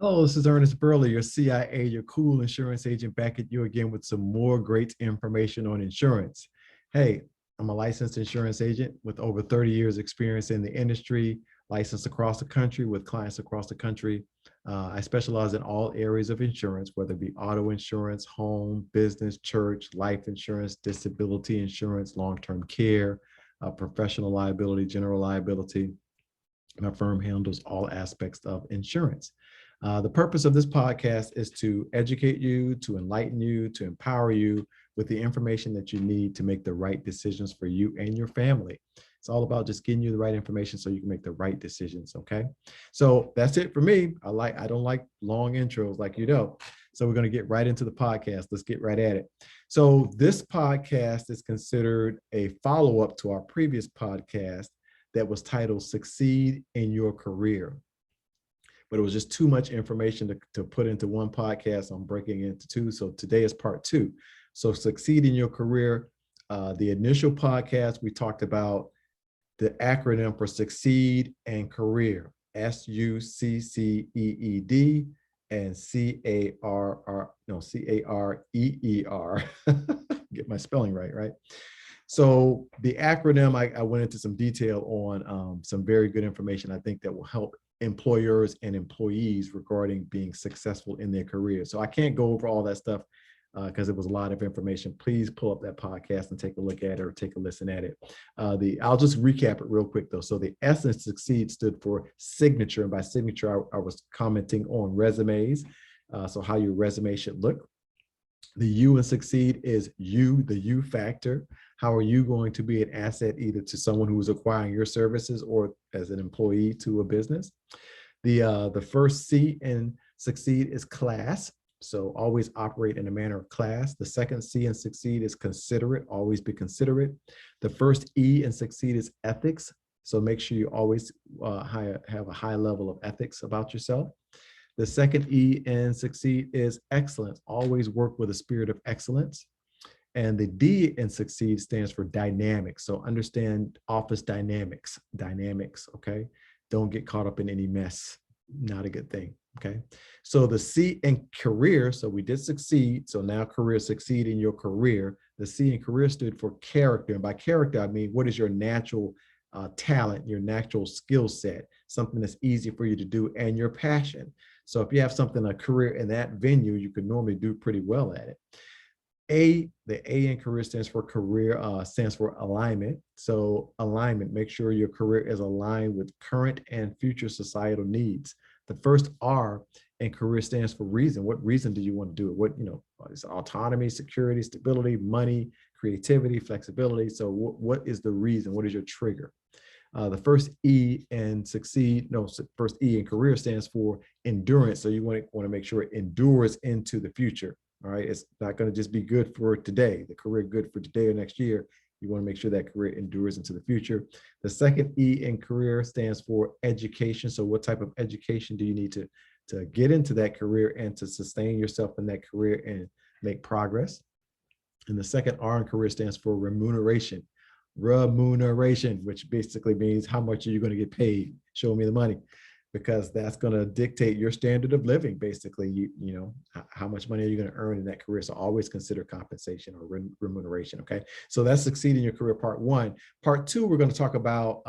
Hello, this is Ernest Burley, your CIA, your cool insurance agent, back at you again with some more great information on insurance. Hey, I'm a licensed insurance agent with over 30 years experience in the industry, licensed across the country with clients across the country. I specialize in all areas of insurance, whether it be auto insurance, home, business, church, life insurance, disability insurance, long-term care, professional liability, general liability. My firm handles all aspects of insurance. The purpose of this podcast is to educate you, to enlighten you, to empower you with the information that you need to make the right decisions for you and your family. It's all about just getting you the right information so you can make the right decisions, okay? So that's it for me. I don't like long intros like you know. So we're going to get right into the podcast. Let's get right at it. So this podcast is considered a follow-up to our previous podcast that was titled Succeed in Your Career. But it was just too much information to put into one podcast. I'm breaking it into two. So today is part two. So Succeed in Your Career. The initial podcast, we talked about the acronym for Succeed and Career, S.U.C.C.E.E.D and C.A.R.E.E.R. Get my spelling right? So the acronym, I went into some detail on some very good information I think that will help employers and employees regarding being successful in their career. So I can't go over all that stuff because it was a lot of information. Please pull up that podcast and take a look at it or take a listen at it. I'll just recap it real quick though. So the S in Succeed stood for signature. And by signature, I was commenting on resumes. So how your resume should look. The U in Succeed is you, the you factor. How are you going to be an asset either to someone who is acquiring your services or as an employee to a business? The first C in Succeed is class. So always operate in a manner of class. The second C in Succeed is considerate. Always be considerate. The first E in Succeed is ethics. So make sure you always have a high level of ethics about yourself. The second E in Succeed is excellence. Always work with a spirit of excellence. And the D in Succeed stands for dynamics. So understand office dynamics, okay? Don't get caught up in any mess. Not a good thing, okay? So the C in career, so we did succeed. So now career, succeed in your career. The C in career stood for character. And by character, I mean, what is your natural talent, your natural skill set, something that's easy for you to do, and your passion. So if you have something, a career in that venue, you could normally do pretty well at it. The A in career stands for alignment. So alignment, make sure your career is aligned with current and future societal needs. The first R in career stands for reason. What reason do you want to do it? What, is autonomy, security, stability, money, creativity, flexibility. So what is the reason? What is your trigger? The first E in first E in career stands for endurance. So you want to make sure it endures into the future. All right, it's not going to just be good for today, the career good for today or next year. You want to make sure that career endures into the future. The second E in career stands for education. So what type of education do you need to get into that career and to sustain yourself in that career and make progress? And the second R in career stands for remuneration. Remuneration, which basically means how much are you going to get paid? Show me the money. Because that's going to dictate your standard of living. Basically, how much money are you going to earn in that career? So always consider compensation or remuneration. Okay, so that's Succeed in Your Career, part one. Part two, we're going to talk about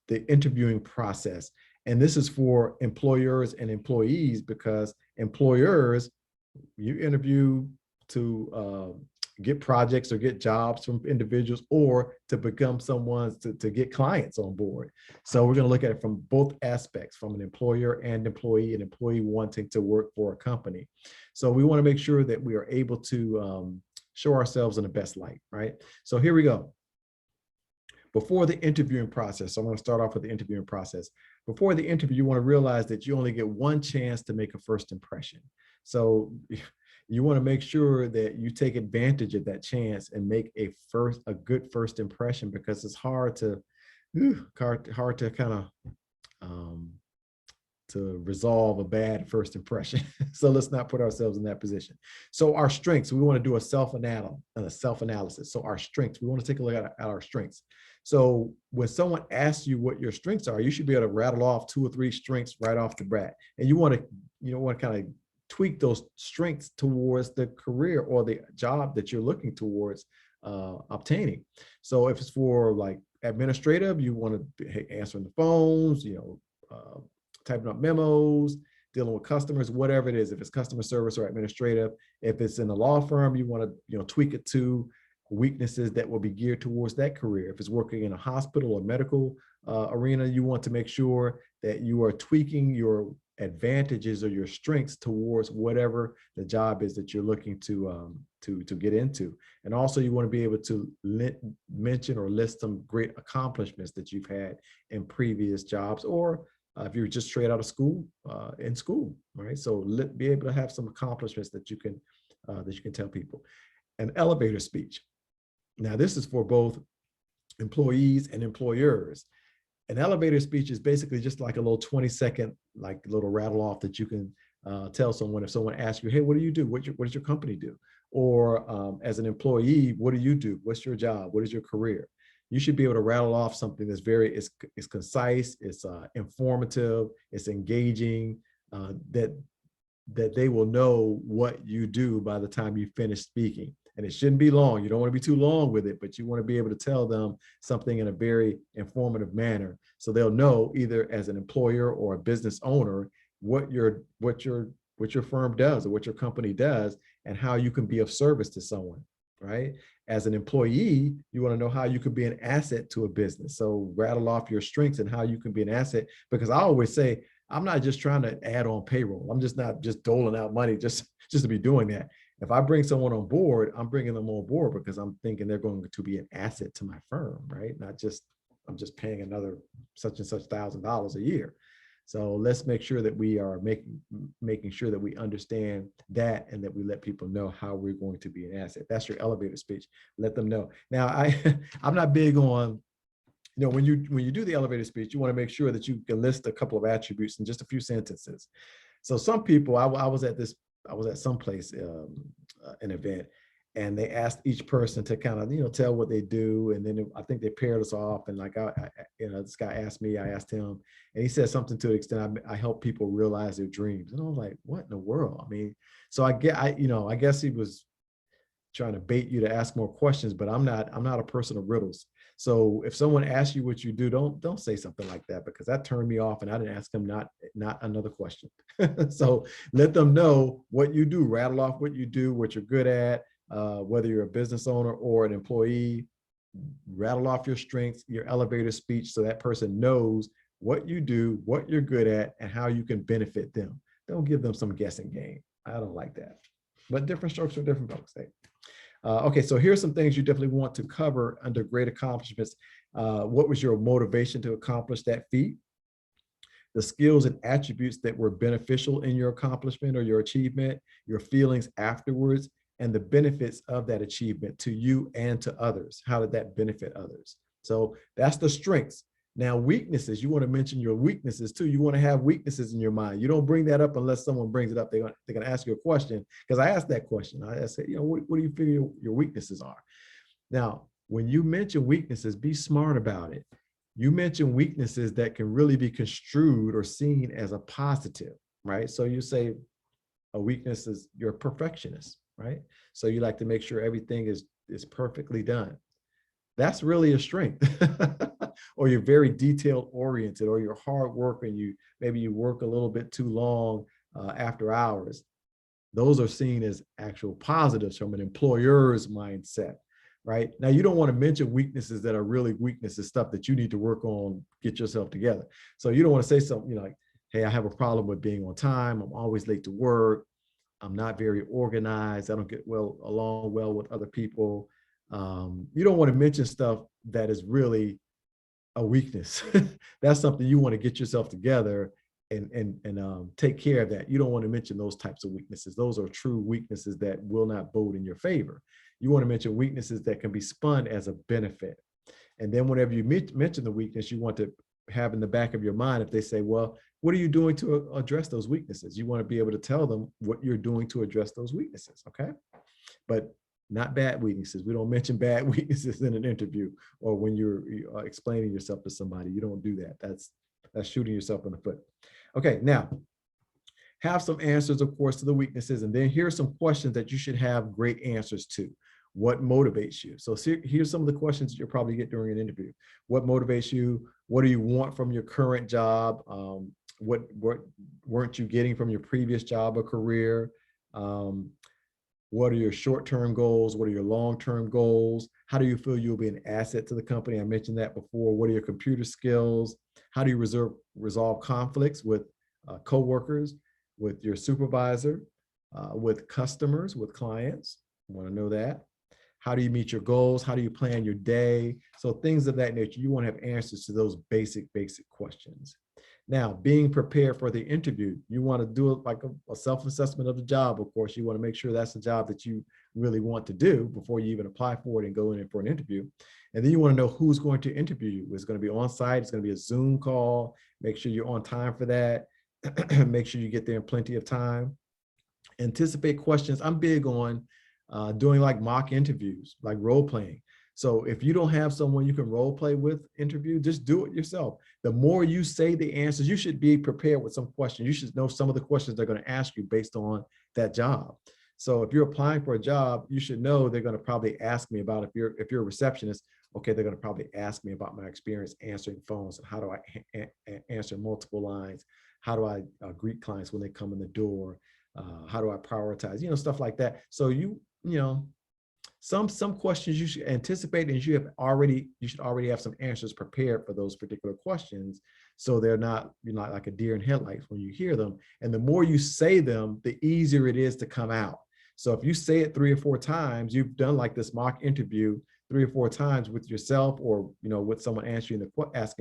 the interviewing process, and this is for employers and employees, because employers, you interview to get projects or get jobs from individuals, or to become someone to get clients on board. So we're going to look at it from both aspects, from an employer and employee, an employee wanting to work for a company. So we want to make sure that we are able to show ourselves in the best light, right? So here we go. Before the interviewing process, so I'm going to start off with the interviewing process. Before the interview, you want to realize that you only get one chance to make a first impression. So you want to make sure that you take advantage of that chance and make a good first impression, because it's hard to kind of to resolve a bad first impression. So let's not put ourselves in that position. So our strengths, we want to do a self-analysis. So our strengths, we want to take a look at our strengths. So when someone asks you what your strengths are, you should be able to rattle off 2 or 3 strengths right off the bat. And you want to want to kind of tweak those strengths towards the career or the job that you're looking towards obtaining. So if it's for like administrative, you want to be answering the phones, typing up memos, dealing with customers, whatever it is. If it's customer service or administrative, if it's in a law firm, you want to tweak it to weaknesses that will be geared towards that career. If it's working in a hospital or medical arena, you want to make sure that you are tweaking your advantages or your strengths towards whatever the job is that you're looking to get into. And also you want to be able to mention or list some great accomplishments that you've had in previous jobs, or if you're just straight out of school, in school, right? So be able to have some accomplishments that you can tell people. An elevator speech. Now this is for both employees and employers. An elevator speech is basically just like a little 20-second, like little rattle off that you can tell someone if someone asks you, hey, what do you do? What does your company do? Or as an employee, what do you do? What's your job? What is your career? You should be able to rattle off something that's it's concise, it's informative, it's engaging, that they will know what you do by the time you finish speaking. And it shouldn't be long. You don't want to be too long with it, but you want to be able to tell them something in a very informative manner. So they'll know, either as an employer or a business owner, what your firm does or what your company does and how you can be of service to someone, right? As an employee, you want to know how you can be an asset to a business. So rattle off your strengths and how you can be an asset, because I always say, I'm not just trying to add on payroll. I'm just not just doling out money just to be doing that. If I bring someone on board, I'm bringing them on board because I'm thinking they're going to be an asset to my firm, right? Not just, I'm just paying another such and such $1,000 a year. So let's make sure that we are making sure that we understand that, and that we let people know how we're going to be an asset. That's your elevator speech. Let them know. Now, I'm not big on, when you do the elevator speech, you want to make sure that you can list a couple of attributes in just a few sentences. So some people, I was at some place, an event, and they asked each person to kind of, tell what they do. And then I think they paired us off. And like, this guy asked me, I asked him, and he said something to the extent, I help people realize their dreams. And I was like, what in the world? I mean, so I guess he was trying to bait you to ask more questions, but I'm not a person of riddles. So if someone asks you what you do, don't say something like that, because that turned me off, and I didn't ask him not another question. So let them know what you do, rattle off what you do, what you're good at, whether you're a business owner or an employee, rattle off your strengths, your elevator speech, so that person knows what you do, what you're good at, and how you can benefit them. Don't give them some guessing game. I don't like that. But different strokes for different folks. Okay, so here's some things you definitely want to cover under great accomplishments. What was your motivation to accomplish that feat? The skills and attributes that were beneficial in your accomplishment or your achievement, your feelings afterwards, and the benefits of that achievement to you and to others. How did that benefit others? So that's the strengths. Now, weaknesses, you want to mention your weaknesses too. You want to have weaknesses in your mind. You don't bring that up unless someone brings it up. They're going to ask you a question, because I asked that question. I said, what do you feel your weaknesses are? Now, when you mention weaknesses, be smart about it. You mention weaknesses that can really be construed or seen as a positive, right? So you say a weakness is you're a perfectionist, right? So you like to make sure everything is perfectly done. That's really a strength. Or you're very detail oriented, or you're hard work, and maybe you work a little bit too long after hours. Those are seen as actual positives from an employer's mindset, right? Now, you don't want to mention weaknesses that are really weaknesses, stuff that you need to work on, get yourself together. So you don't want to say something, like, hey, I have a problem with being on time. I'm always late to work. I'm not very organized. I don't get along well with other people. You don't want to mention stuff that is really a weakness. That's something you want to get yourself together and take care of that. You don't want to mention those types of weaknesses. Those are true weaknesses that will not bode in your favor. You want to mention weaknesses that can be spun as a benefit. And then whenever you mention the weakness, you want to have in the back of your mind, if they say, well, what are you doing to address those weaknesses? You want to be able to tell them what you're doing to address those weaknesses, okay? But not bad weaknesses. We don't mention bad weaknesses in an interview or when you're explaining yourself to somebody. You don't do that. That's shooting yourself in the foot. Okay, now, Have some answers, of course, to the weaknesses. And then here are some questions that you should have great answers to. What motivates you? So here's some of the questions that you'll probably get during an interview. What motivates you? What do you want from your current job? What weren't you getting from your previous job or career? What are your short-term goals? What are your long-term goals? How do you feel you'll be an asset to the company? I mentioned that before. What are your computer skills? How do you resolve conflicts with coworkers, with your supervisor, with customers, with clients? I want to know that. How do you meet your goals? How do you plan your day? So things of that nature. You want to have answers to those basic questions. Now, being prepared for the interview, you want to do it like a self-assessment of the job. Of course, you want to make sure that's the job that you really want to do before you even apply for it and go in for an interview. And then you want to know who's going to interview you. It's going to be on site. It's going to be a Zoom call. Make sure you're on time for that. Make sure you get there in plenty of time. Anticipate questions. I'm big on doing like mock interviews, like role playing. So if you don't have someone you can role play with interview, just do it yourself. The more you say the answers, you should be prepared with some questions. You should know some of the questions they're going to ask you based on that job. So if you're applying for a job, you should know they're going to probably ask me about, if you're a receptionist, okay, they're going to probably ask me about my experience answering phones and how do I answer multiple lines? How do I greet clients when they come in the door? How do I prioritize? Stuff like that. So you know, some questions you should anticipate, and you should already have some answers prepared for those particular questions, so you're not like a deer in headlights when you hear them. And the more you say them, the easier it is to come out. So if you say it 3 or 4 times, you've done like this mock interview 3 or 4 times with yourself, or with someone asking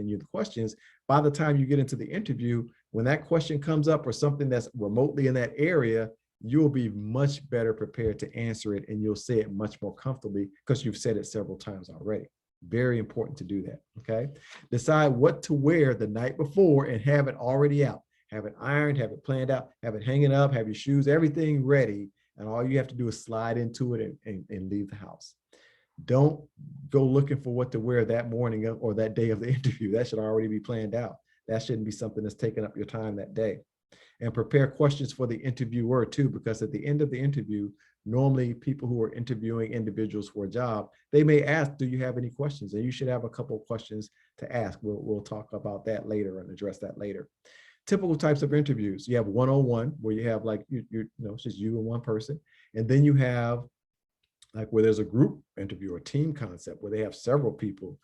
you the questions. By the time you get into the interview, when that question comes up or something that's remotely in that area, you'll be much better prepared to answer it, and you'll say it much more comfortably because you've said it several times already. Very important to do that, okay? Decide what to wear the night before and have it already out. Have it ironed, have it planned out, have it hanging up, have your shoes, everything ready, and all you have to do is slide into it and leave the house. Don't go looking for what to wear that morning or that day of the interview. That should already be planned out. That shouldn't be something that's taking up your time that day. And prepare questions for the interviewer too, because at the end of the interview, normally people who are interviewing individuals for a job, they may ask, do you have any questions? And you should have a couple of questions to ask. We'll talk about that later and address that later. Typical types of interviews. You have one-on-one, where you have like, it's just you and one person. And then you have like where there's a group interview or team concept, where they have several people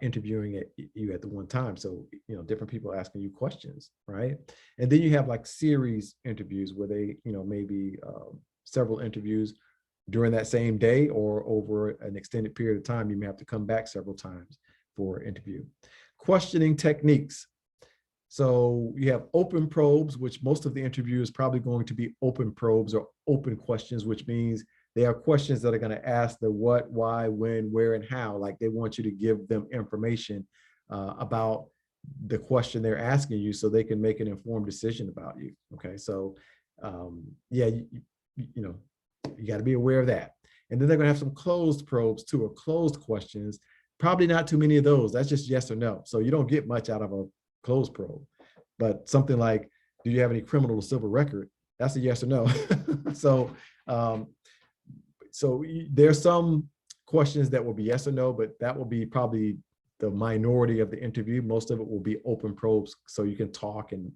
interviewing you at the one time. So, different people asking you questions, right? And then you have like series interviews where they, maybe several interviews during that same day or over an extended period of time. You may have to come back several times for an interview. Questioning techniques. So you have open probes, which most of the interview is probably going to be open probes or open questions, which means they are questions that are going to ask the what, why, when, where, and how. Like they want you to give them information about the question they're asking you, so they can make an informed decision about you. Okay, so yeah, you got to be aware of that. And then they're going to have some closed probes too, or closed questions. Probably not too many of those. That's just yes or no. So you don't get much out of a closed probe. But something like, do you have any criminal or civil record? That's a yes or no. So there's some questions that will be yes or no, but that will be probably the minority of the interview. Most of it will be open probes, so you can talk and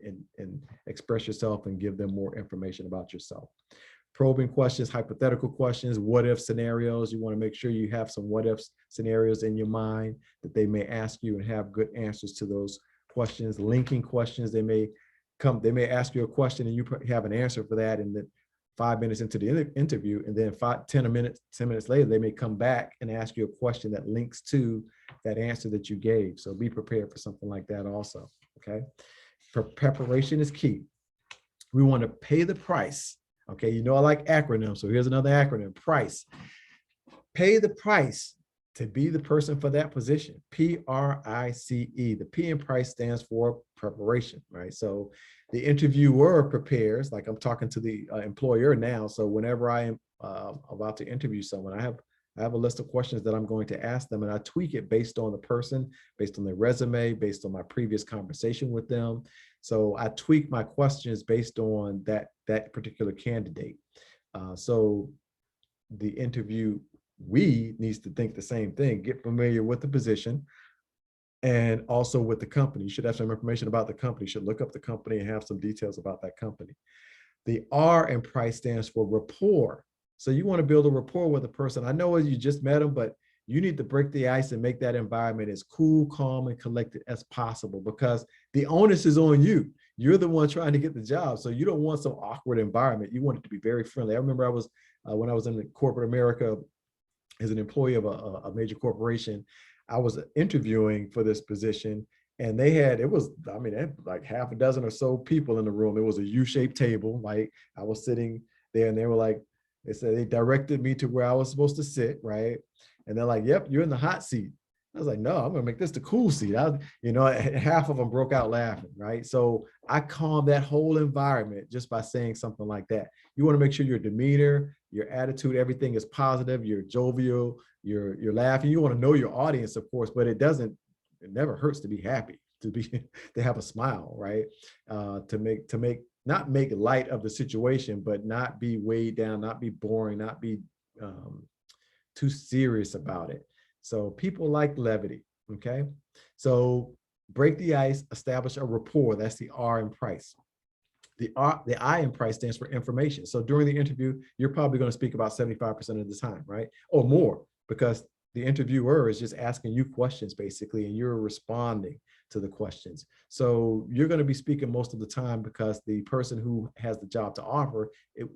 express yourself and give them more information about yourself. Probing questions, hypothetical questions, what if scenarios. You want to make sure you have some what if scenarios in your mind that they may ask you, and have good answers to those questions. Linking questions. They may ask you a question and you have an answer for that, and then 5 minutes into the interview, and then 10 minutes later, they may come back and ask you a question that links to that answer that you gave. So be prepared for something like that also, okay? Preparation is key. We want to pay the price, okay? I like acronyms, so here's another acronym, PRICE. Pay the price to be the person for that position, P-R-I-C-E. The P in price stands for preparation, right? So the interviewer prepares, like I'm talking to the employer now. So whenever I am about to interview someone, I have a list of questions that I'm going to ask them, and I tweak it based on the person, based on their resume, based on my previous conversation with them. So I tweak my questions based on that particular candidate. So the interviewee needs to think the same thing, get familiar with the position and also with the company. You should have some information about the company, you should look up the company and have some details about that company. The R in price stands for rapport. So you want to build a rapport with a person. I know you just met them, but you need to break the ice and make that environment as cool, calm, and collected as possible, because the onus is on you. You're the one trying to get the job. So you don't want some awkward environment. You want it to be very friendly. I remember when I was in corporate America as an employee of a major corporation, I was interviewing for this position, and they had, it was, I mean, they had like half a dozen or so people in the room. It was a U-shaped table. Like I was sitting there and they were like, they directed me to where I was supposed to sit, right? And they're like, yep, you're in the hot seat. I was like, no, I'm gonna make this the cool seat. Half of them broke out laughing, right? So I calmed that whole environment just by saying something like that. You want to make sure your demeanor, your attitude, everything is positive, you're jovial, you're laughing. You want to know your audience, of course, but it never hurts to be happy, to have a smile, right? Not make light of the situation, but not be weighed down, not be boring, not be too serious about it. So people like levity, okay? So break the ice, establish a rapport. That's the R in price. The I in price stands for information. So during the interview, you're probably going to speak about 75% of the time, right? Or more, because the interviewer is just asking you questions basically, and you're responding to the questions. So you're going to be speaking most of the time, because the person who has the job to offer,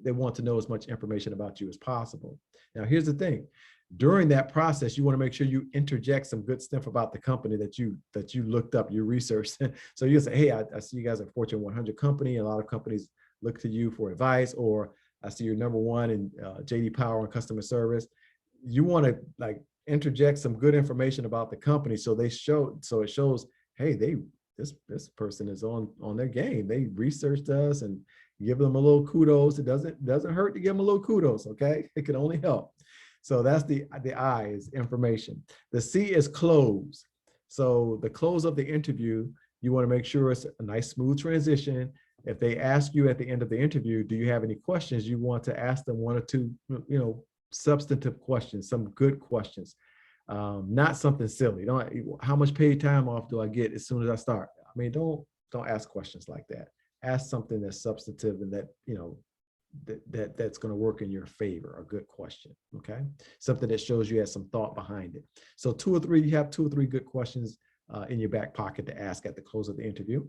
they want to know as much information about you as possible. Now, here's the thing. During that process, you want to make sure you interject some good stuff about the company that you looked up, you researched. So you say, hey, I see you guys are a Fortune 100 company. A lot of companies look to you for advice, or I see you're #1 in JD Power on customer service. You want to like interject some good information about the company, so it shows, hey, this person is on their game. They researched us, and give them a little kudos. It doesn't hurt to give them a little kudos, okay? It can only help. So that's the I is information. The C is close. So the close of the interview, you want to make sure it's a nice, smooth transition. If they ask you at the end of the interview, do you have any questions? You want to ask them 1 or 2, substantive questions, some good questions, not something silly. How much paid time off do I get as soon as I start? I mean, don't ask questions like that. Ask something that's substantive and that, that's going to work in your favor. A good question, okay? Something that shows you have some thought behind it. So you have 2 or 3 good questions in your back pocket to ask at the close of the interview.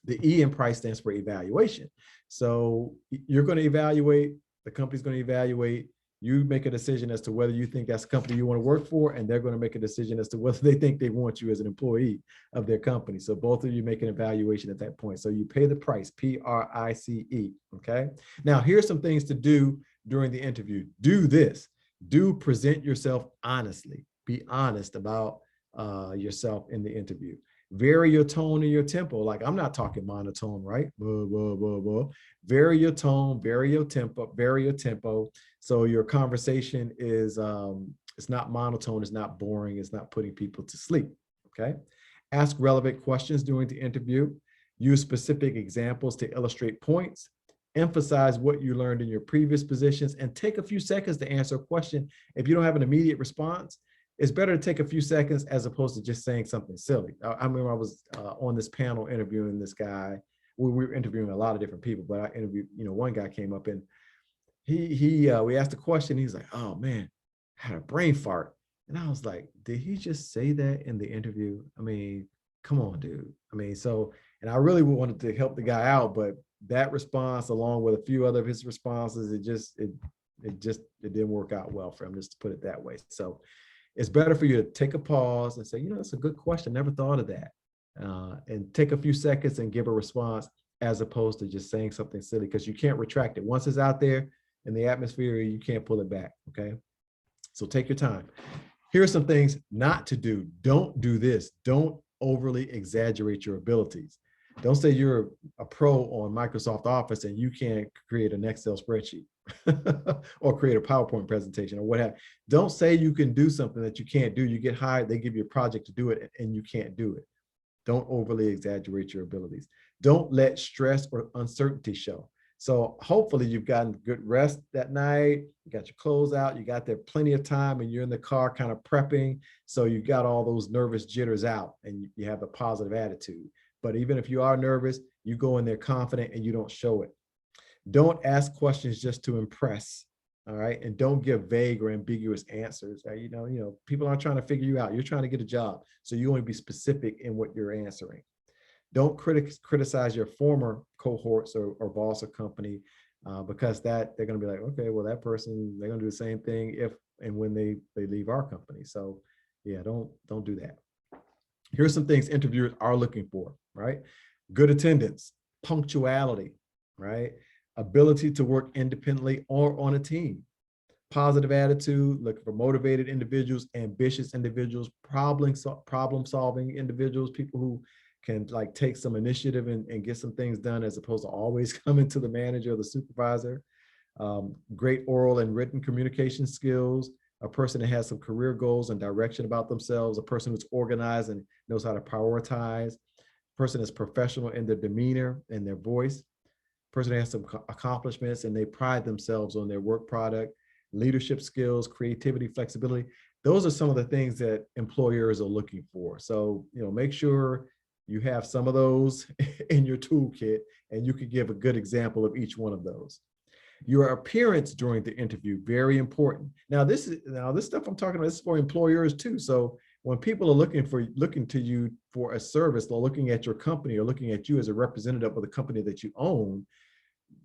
The E in price stands for evaluation. So you're going to evaluate, the company's going to evaluate, you make a decision as to whether you think that's a company you want to work for, and they're going to make a decision as to whether they think they want you as an employee of their company. So both of you make an evaluation at that point. So you pay the price, P-R-I-C-E, okay? Now, here's some things to do during the interview. Do this. Do present yourself honestly. Be honest about yourself in the interview. Vary your tone and your tempo. Like, I'm not talking monotone, right? Blah, blah, blah, blah. Vary your tone, vary your tempo. So your conversation is, it's not monotone, it's not boring, it's not putting people to sleep, okay? Ask relevant questions during the interview. Use specific examples to illustrate points. Emphasize what you learned in your previous positions, and take a few seconds to answer a question. If you don't have an immediate response, it's better to take a few seconds as opposed to just saying something silly. I remember I was on this panel interviewing this guy. We were interviewing a lot of different people, but I interviewed, one guy came up and we asked a question. He's like, oh man, I had a brain fart. And I was like, did he just say that in the interview? I mean, come on, dude. I mean, and I really wanted to help the guy out, but that response, along with a few other of his responses, it didn't work out well for him, just to put it that way. So it's better for you to take a pause and say, that's a good question. Never thought of that. And take a few seconds and give a response, as opposed to just saying something silly, because you can't retract it. Once it's out there in the atmosphere, you can't pull it back, okay? So take your time. Here are some things not to do. Don't do this. Don't overly exaggerate your abilities. Don't say you're a pro on Microsoft Office and you can't create an Excel spreadsheet or create a PowerPoint presentation or what have you. Don't say you can do something that you can't do. You get hired, they give you a project to do it, and you can't do it. Don't overly exaggerate your abilities. Don't let stress or uncertainty show. So hopefully you've gotten good rest that night, you got your clothes out, you got there plenty of time, and you're in the car kind of prepping. So you got all those nervous jitters out and you have a positive attitude. But even if you are nervous, you go in there confident and you don't show it. Don't ask questions just to impress. All right. And don't give vague or ambiguous answers. People aren't trying to figure you out. You're trying to get a job. So you want to be specific in what you're answering. Don't criticize your former cohorts or boss or company because that they're going to be like, okay, well, that person, they're going to do the same thing if and when they leave our company. So yeah, don't do that. Here's some things interviewers are looking for, right? Good attendance, punctuality, right? Ability to work independently or on a team, positive attitude, looking for motivated individuals, ambitious individuals, problem solving individuals, people who can like take some initiative and get some things done as opposed to always coming to the manager or the supervisor. Great oral and written communication skills, a person that has some career goals and direction about themselves, a person who's organized and knows how to prioritize, a person that's professional in their demeanor and their voice, person that has some accomplishments and they pride themselves on their work product, leadership skills, creativity, flexibility. Those are some of the things that employers are looking for. So, make sure you have some of those in your toolkit and you can give a good example of each one of those. Your appearance during the interview, very important. Now this stuff I'm talking about, this is for employers too. So when people are looking to you for a service, they're looking at your company or looking at you as a representative of the company that you own,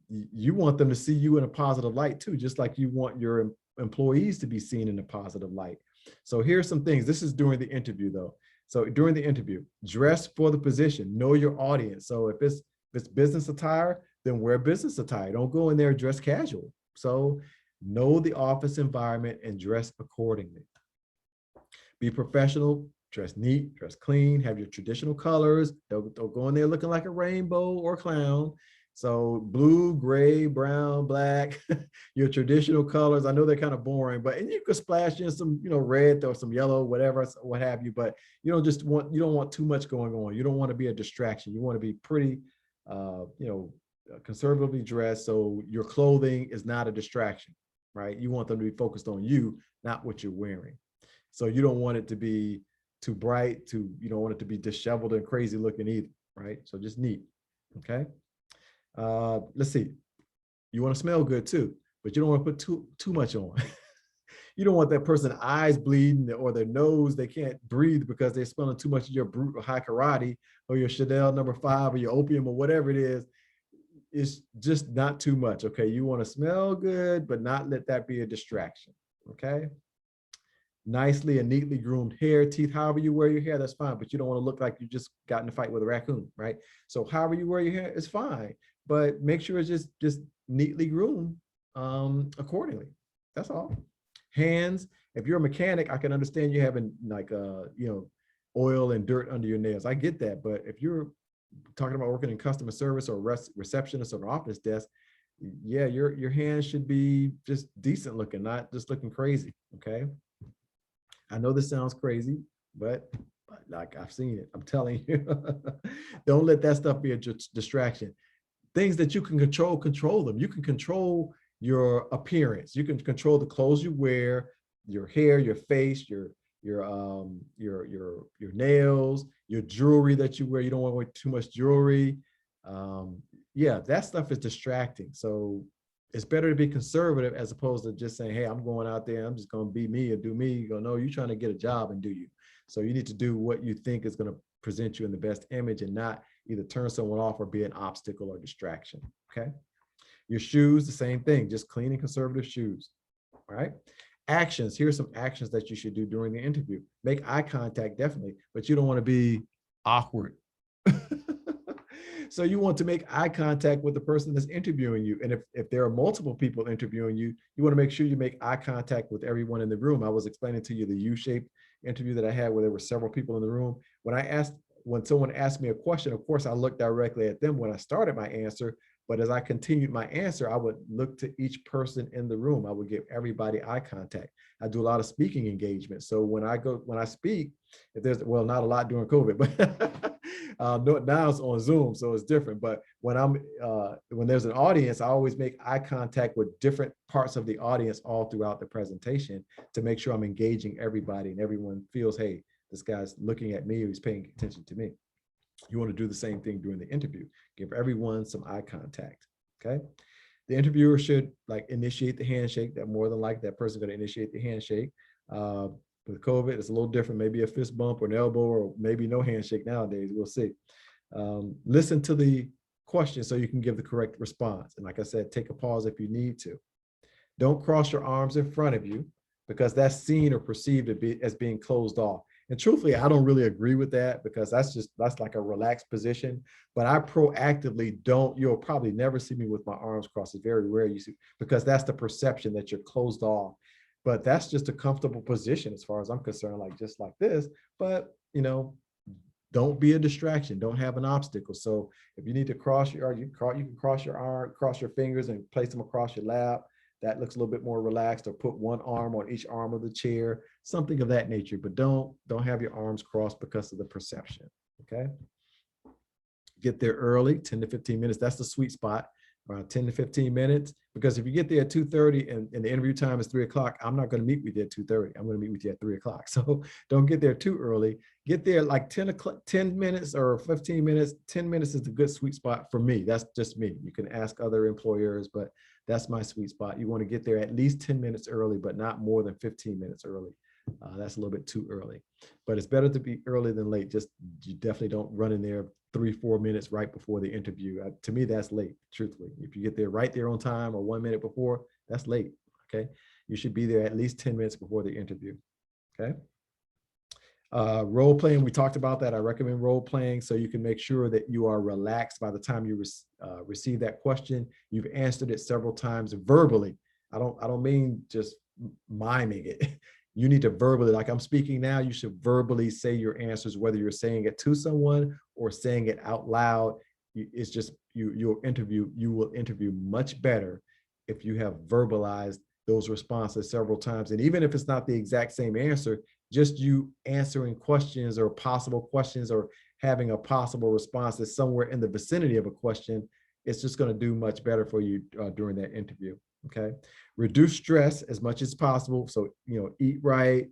you want them to see you in a positive light too, just like you want your employees to be seen in a positive light. So here's some things. This is during the interview though. So during the interview, dress for the position, know your audience. So if it's business attire, then wear business attire. Don't go in there dressed casual. So know the office environment and dress accordingly. Be professional, dress neat, dress clean, have your traditional colors. Don't go in there looking like a rainbow or clown. So blue, gray, brown, black, your traditional colors. I know they're kind of boring, and you could splash in some, red or some yellow, whatever, what have you. But you don't want too much going on. You don't want to be a distraction. You want to be pretty, conservatively dressed. So your clothing is not a distraction, right? You want them to be focused on you, not what you're wearing. So you don't want it to be too bright, you don't want it to be disheveled and crazy looking either, right? So just neat, okay? Let's see. You want to smell good too, but you don't want to put too much on. You don't want that person's eyes bleeding or their nose, they can't breathe because they're smelling too much of your Brut or High Karate or your Chanel No. 5 or your opium or whatever it is. It's just not too much, okay? You want to smell good, but not let that be a distraction, okay? Nicely and neatly groomed hair, teeth, however you wear your hair, that's fine, but you don't want to look like you just got in a fight with a raccoon, right? So however you wear your hair is fine, but make sure it's just neatly groomed accordingly. That's all. Hands, if you're a mechanic, I can understand you having like oil and dirt under your nails. I get that, but if you're talking about working in customer service or receptionist or an office desk, yeah, your hands should be just decent looking, not just looking crazy, okay? I know this sounds crazy, but like I've seen it, I'm telling you, don't let that stuff be a distraction. Things that you can control them. You can control your appearance. You can control the clothes you wear, your hair, your face, your nails, your jewelry that you wear. You don't want to wear too much jewelry. Yeah, that stuff is distracting. So it's better to be conservative as opposed to just saying, hey, I'm going out there, I'm just going to be me and do me. You go, no, you're trying to get a job and do you. So you need to do what you think is going to present you in the best image and not either turn someone off or be an obstacle or distraction, okay? Your shoes, the same thing, just clean and conservative shoes, all right? Actions, here's some actions that you should do during the interview. Make eye contact, definitely, but you don't want to be awkward. So you want to make eye contact with the person that's interviewing you. And if there are multiple people interviewing you, you want to make sure you make eye contact with everyone in the room. I was explaining to you the U-shaped interview that I had where there were several people in the room. When someone asked me a question, of course, I looked directly at them when I started my answer, but as I continued my answer, I would look to each person in the room. I would give everybody eye contact. I do a lot of speaking engagement. So when I speak, if there's, well, not a lot during COVID, but Now it's on Zoom, so it's different. But when there's an audience, I always make eye contact with different parts of the audience all throughout the presentation to make sure I'm engaging everybody and everyone feels, hey, this guy's looking at me or he's paying attention to me. You want to do the same thing during the interview. Give everyone some eye contact, okay? The interviewer should like initiate the handshake. That more than likely that person's going to initiate the handshake. With COVID, it's a little different, maybe a fist bump or an elbow or maybe no handshake nowadays, we'll see. Listen to the question so you can give the correct response. And like I said, take a pause if you need to. Don't cross your arms in front of you because that's seen or perceived as being closed off. And truthfully, I don't really agree with that because that's like a relaxed position, but I proactively don't, you'll probably never see me with my arms crossed. It's very rare you see, because that's the perception that you're closed off. But that's just a comfortable position as far as I'm concerned, like just like this. But, you know, don't be a distraction. Don't have an obstacle. So if you need to cross your arm, you can cross your arm, cross your fingers and place them across your lap. That looks a little bit more relaxed, or put one arm on each arm of the chair, something of that nature. But don't have your arms crossed because of the perception, okay? Get there early, 10 to 15 minutes. That's the sweet spot, around 10 to 15 minutes. Because if you get there at 2:30 and the interview time is 3 o'clock, I'm not going to meet with you at 2:30. I'm going to meet with you at 3 o'clock. So don't get there too early. Get there like 10 minutes or 15 minutes. 10 minutes is a good sweet spot for me. That's just me. You can ask other employers, but that's my sweet spot. You want to get there at least 10 minutes early, but not more than 15 minutes early. That's a little bit too early, but it's better to be early than late. Just, you definitely don't run in there 3-4 minutes right before the interview. To me, that's late, truthfully. If you get there right there on time or 1 minute before, that's late, okay? You should be there at least 10 minutes before the interview, okay? Role playing, we talked about that. I recommend role playing so you can make sure that you are relaxed by the time you receive that question. You've answered it several times verbally. I don't mean just miming it. You need to verbally, like I'm speaking now, you should verbally say your answers, whether you're saying it to someone or saying it out loud. It's just you will interview much better if you have verbalized those responses several times. And even if it's not the exact same answer, just you answering questions or possible questions or having a possible response that's somewhere in the vicinity of a question, it's just going to do much better for you during that interview. Okay. Reduce stress as much as possible. So, you know, eat right,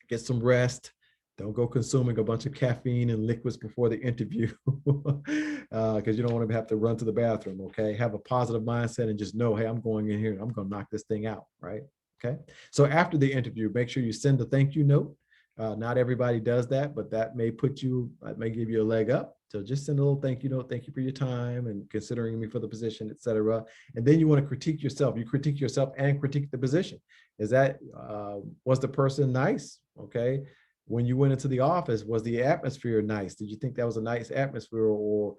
get some rest. Don't go consuming a bunch of caffeine and liquids before the interview because you don't want to have to run to the bathroom. Okay. Have a positive mindset and just know, hey, I'm going in here and I'm going to knock this thing out. Right. Okay. So after the interview, make sure you send a thank you note. Not everybody does that, but that may may give you a leg up. So just send a little thank you note. Thank you for your time and considering me for the position, et cetera. And then you want to critique yourself. You critique yourself and critique the position. Was the person nice? Okay. When you went into the office, was the atmosphere nice? Did you think that was a nice atmosphere, or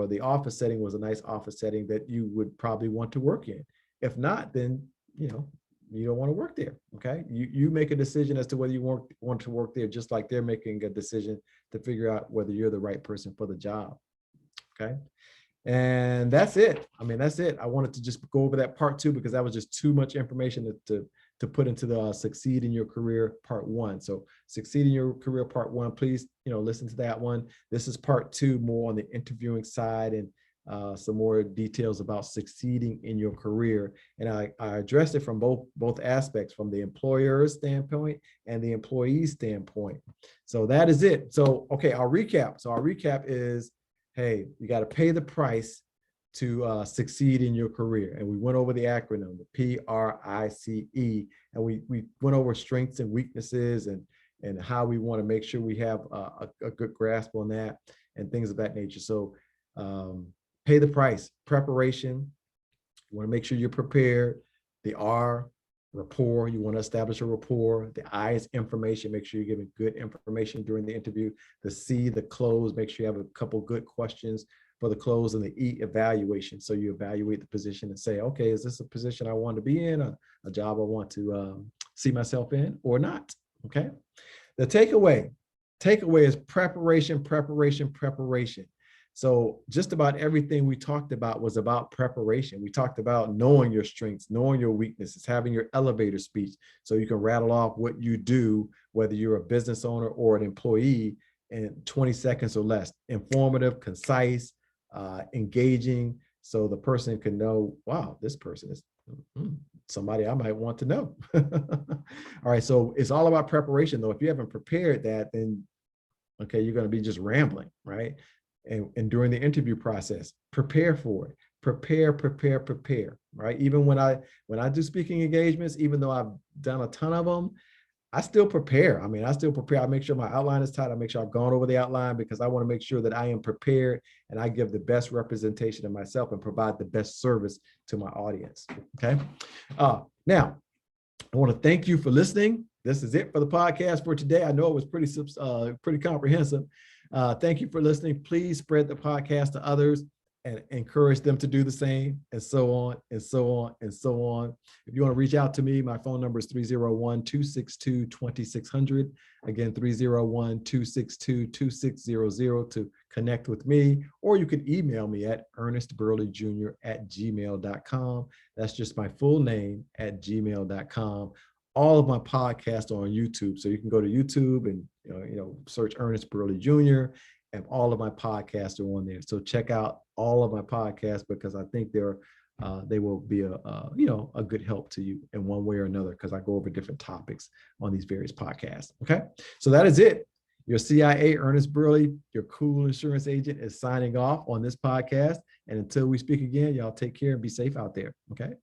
the office setting was a nice office setting that you would probably want to work in? If not, then, you know, you don't want to work there. Okay. You make a decision as to whether you want to work there, just like they're making a decision to figure out whether you're the right person for the job. Okay. And that's it. I mean, that's it. I wanted to just go over that part 2 because that was just too much information to put into the Succeed in Your Career part 1. So Succeed in Your Career part 1, please, you know, listen to that one. This is part 2, more on the interviewing side and some more details about succeeding in your career. And I addressed it from both aspects, from the employer's standpoint and the employee's standpoint. So that is it. So, okay, I'll recap. So our recap is, hey, you got to pay the price to succeed in your career. And we went over the acronym, the P-R-I-C-E, and we went over strengths and weaknesses and how we want to make sure we have a good grasp on that and things of that nature. So pay the price. Preparation, you want to make sure you're prepared. The R, rapport, you want to establish a rapport. The I is information, make sure you're giving good information during the interview. The C, the close, make sure you have a couple good questions for the close. And the E, evaluation. So you evaluate the position and say, okay, is this a position I want to be in, a job I want to see myself in or not? Okay. The takeaway is preparation, preparation, preparation. So just about everything we talked about was about preparation. We talked about knowing your strengths, knowing your weaknesses, having your elevator speech so you can rattle off what you do, whether you're a business owner or an employee. in 20 seconds or less. Informative, concise, engaging, so the person can know, wow, this person is somebody I might want to know. All right, so it's all about preparation, though. If you haven't prepared that, then okay, you're going to be just rambling, right? And during the interview process, prepare for it. Prepare, right? Even when I do speaking engagements, even though I've done a ton of them, I still prepare. I mean, I still prepare. I make sure my outline is tight. I make sure I've gone over the outline because I want to make sure that I am prepared and I give the best representation of myself and provide the best service to my audience. Okay. Now, I want to thank you for listening. This is it for the podcast for today. I know it was pretty comprehensive. Thank you for listening. Please spread the podcast to others and encourage them to do the same, and so on, and so on, and so on. If you want to reach out to me, my phone number is 301-262-2600. Again, 301-262-2600 to connect with me, or you can email me at ernestburleyjr@gmail.com. That's just my full name @gmail.com. All of my podcasts are on YouTube, so you can go to YouTube and search Ernest Burley Jr. and all of my podcasts are on there. So check out all of my podcasts because I think they will be a good help to you in one way or another because I go over different topics on these various podcasts. Okay, so that is it. Your CIA Ernest Burley, your cool insurance agent, is signing off on this podcast. And until we speak again, y'all take care and be safe out there. Okay.